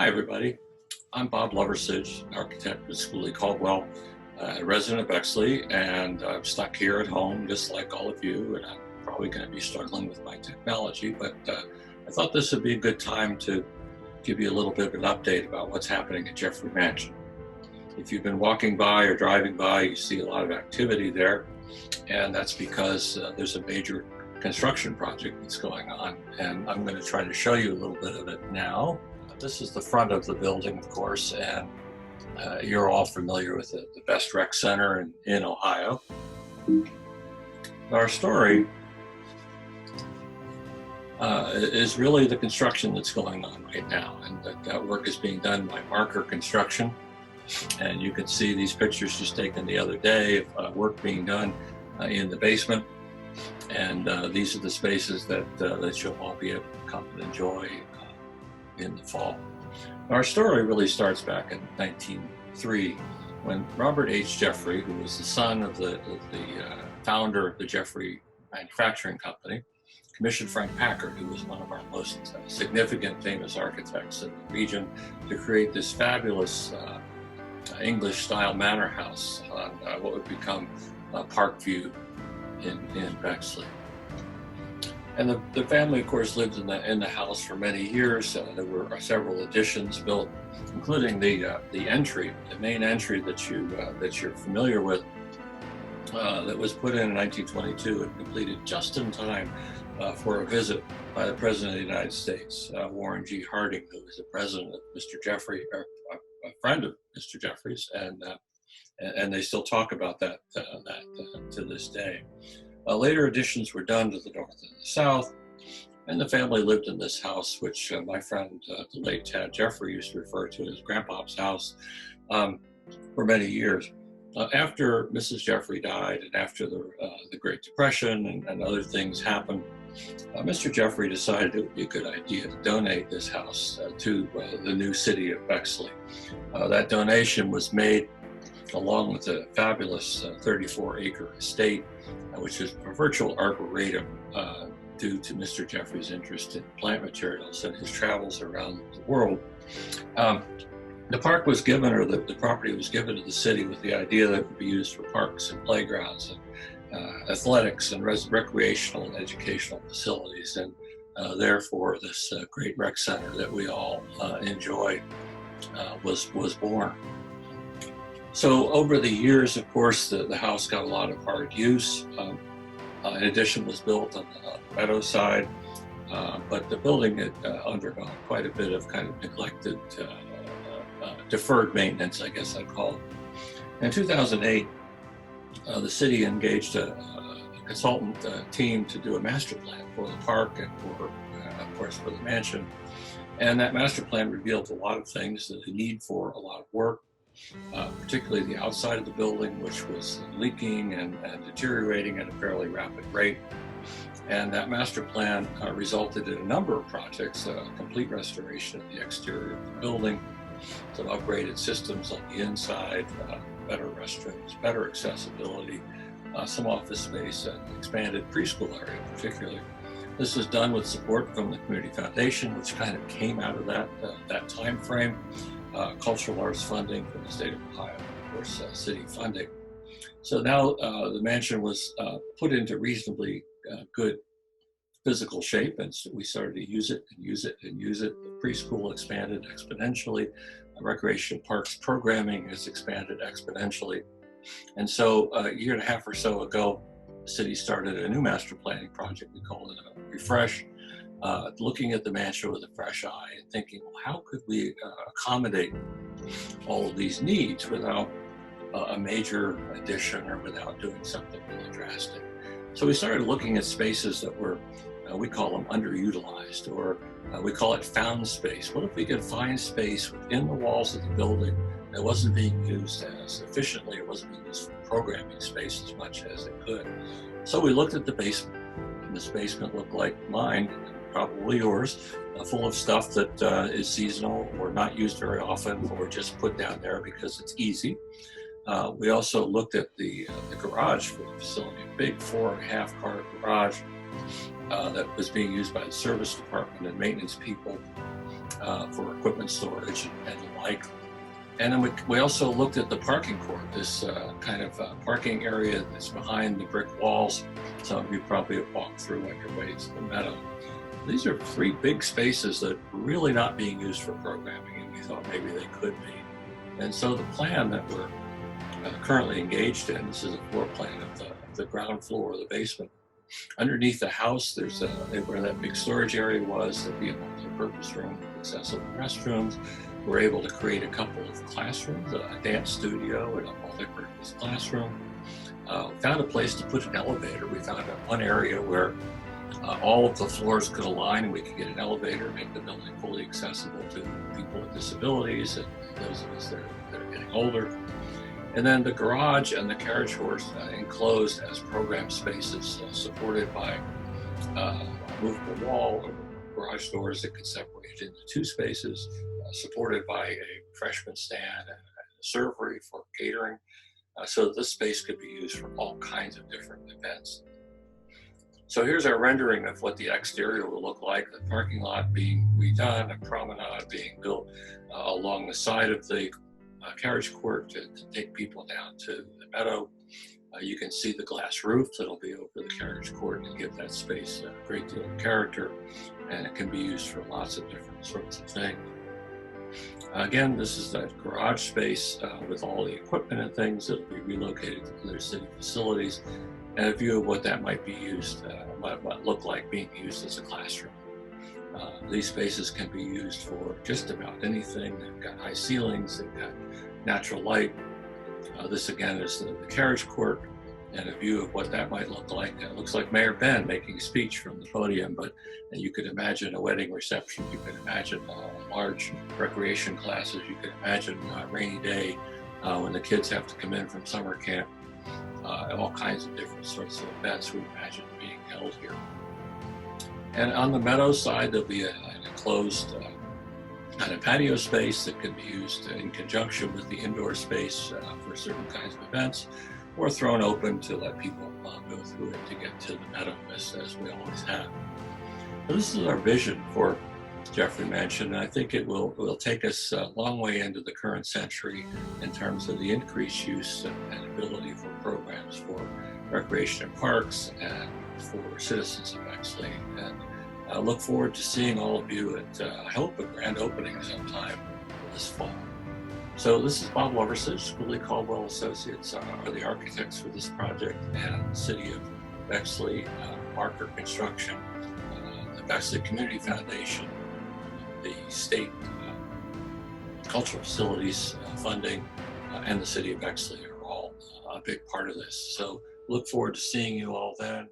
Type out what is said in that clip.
Hi, everybody. I'm Bob Loversidge, architect with Schooley, Caldwell, a resident of Bexley, and I'm stuck here at home just like all of you, and I'm probably going to be struggling with my technology, but I thought this would be a good time to give you a little bit of an update about what's happening at Jeffrey Mansion. If you've been walking by or driving by, you see a lot of activity there, and that's because there's a major construction project that's going on, and I'm going to try to show you a little bit of it now. This is the front of the building, of course, and you're all familiar with the best rec center in Ohio. Our story is really the construction that's going on right now, and that work is being done by Marker Construction. And you can see these pictures just taken the other day of work being done in the basement. And these are the spaces that you'll all be able to come and enjoy in the fall. Our story really starts back in 1903 when Robert H. Jeffrey, who was the son of the founder of the Jeffrey Manufacturing Company, commissioned Frank Packard, who was one of our most significant famous architects in the region, to create this fabulous English-style manor house on what would become Parkview in Bexley. And the family, of course, lived in the house for many years. There were several additions built, including the entry, the main entry that you're familiar with, that was put in 1922 and completed just in time for a visit by the President of the United States, Warren G. Harding, who was the president of Mr. Jeffrey, or a friend of Mr. Jeffrey's, and they still talk about that to this day. Later additions were done to the north and the south, and the family lived in this house, which my friend, the late Tad Jeffrey, used to refer to as Grandpa's house for many years. After Mrs. Jeffrey died, and after the Great Depression and other things happened, Mr. Jeffrey decided it would be a good idea to donate this house to the new city of Bexley. That donation was made along with a fabulous 34-acre estate, which is a virtual arboretum due to Mr. Jeffrey's interest in plant materials and his travels around the world. The park was given, or the property was given to the city with the idea that it would be used for parks and playgrounds and athletics and recreational and educational facilities, and therefore this great rec center that we all enjoy was born. So over the years, of course, the house got a lot of hard use. An addition was built on the meadow side, but the building had undergone quite a bit of kind of neglected, deferred maintenance, I guess I'd call it. In 2008, the city engaged a consultant team to do a master plan for the park and for, of course, for the mansion. And that master plan revealed a lot of things, the need for a lot of work. Particularly the outside of the building, which was leaking and deteriorating at a fairly rapid rate. And that master plan resulted in a number of projects, complete restoration of the exterior of the building, some upgraded systems on the inside, better restrooms, better accessibility, some office space, and expanded preschool area particularly. This was done with support from the Community Foundation, which kind of came out of that time frame. Cultural arts funding from the state of Ohio, of course, city funding. So now the mansion was put into reasonably good physical shape, and so we started to use it and use it and use it. The preschool expanded exponentially. Recreation parks programming has expanded exponentially. And so a year and a half or so ago, the city started a new master planning project. We called it a Refresh. Looking at the mansion with a fresh eye and thinking, well, how could we accommodate all of these needs without a major addition or without doing something really drastic? So we started looking at spaces that were, we call them underutilized, or we call it found space. What if we could find space within the walls of the building that wasn't being used as efficiently, or wasn't being used for programming space as much as it could? So we looked at the basement, and this basement looked like mine, probably yours, full of stuff that is seasonal or not used very often, or just put down there because it's easy. We also looked at the garage for the facility, a big 4.5 car garage that was being used by the service department and maintenance people. for equipment storage and the like. And then we also looked at the parking court, this kind of parking area that's behind the brick walls. Some of you probably have walked through on your way to the meadow. These are 3 big spaces that are really not being used for programming, and we thought maybe they could be. And so the plan that we're currently engaged in, this is a floor plan of the ground floor, the basement. Underneath the house, there's where that big storage area was, there'll be a multi-purpose room with accessible restrooms. We're able to create a couple of classrooms, a dance studio and a multi-purpose classroom. Found a place to put an elevator. We found one area where all of the floors could align and we could get an elevator, make the building fully accessible to people with disabilities and those of us that are getting older. And then the garage and the carriage horse enclosed as program spaces, supported by a movable wall or garage doors that could separate into 2 spaces, supported by a refreshment stand and a servery for catering. So this space could be used for all kinds of different events. So here's our rendering of what the exterior will look like, the parking lot being redone, a promenade being built along the side of the carriage court to take people down to the meadow. You can see the glass roof that'll be over the carriage court and give that space a great deal of character, and it can be used for lots of different sorts of things. Again, this is that garage space with all the equipment and things that will be relocated to other city facilities, and a view of what that might be used, might look like being used as a classroom. These spaces can be used for just about anything. They've got high ceilings, they've got natural light. This again is the carriage court and a view of what that might look like. It looks like Mayor Ben making a speech from the podium, but you could imagine a wedding reception, you could imagine large recreation classes, you could imagine a rainy day when the kids have to come in from summer camp. All kinds of different sorts of events we imagine being held here. And on the meadow side, there'll be an enclosed kind of patio space that can be used in conjunction with the indoor space for certain kinds of events, or thrown open to let people go through it to get to the meadow, as we always have. So this is our vision for Jeffrey Mansion, and I think it will take us a long way into the current century in terms of the increased use and ability for programs for recreation and parks and for citizens of Bexley. And I look forward to seeing all of you at, I hope, a grand opening sometime this fall. So this is Bob Loversidge, Schooley Caldwell Associates are the architects for this project, and the City of Bexley, Marker Construction, the Bexley Community Foundation, the state cultural facilities funding, and the City of Bexley are all a big part of this. So look forward to seeing you all then.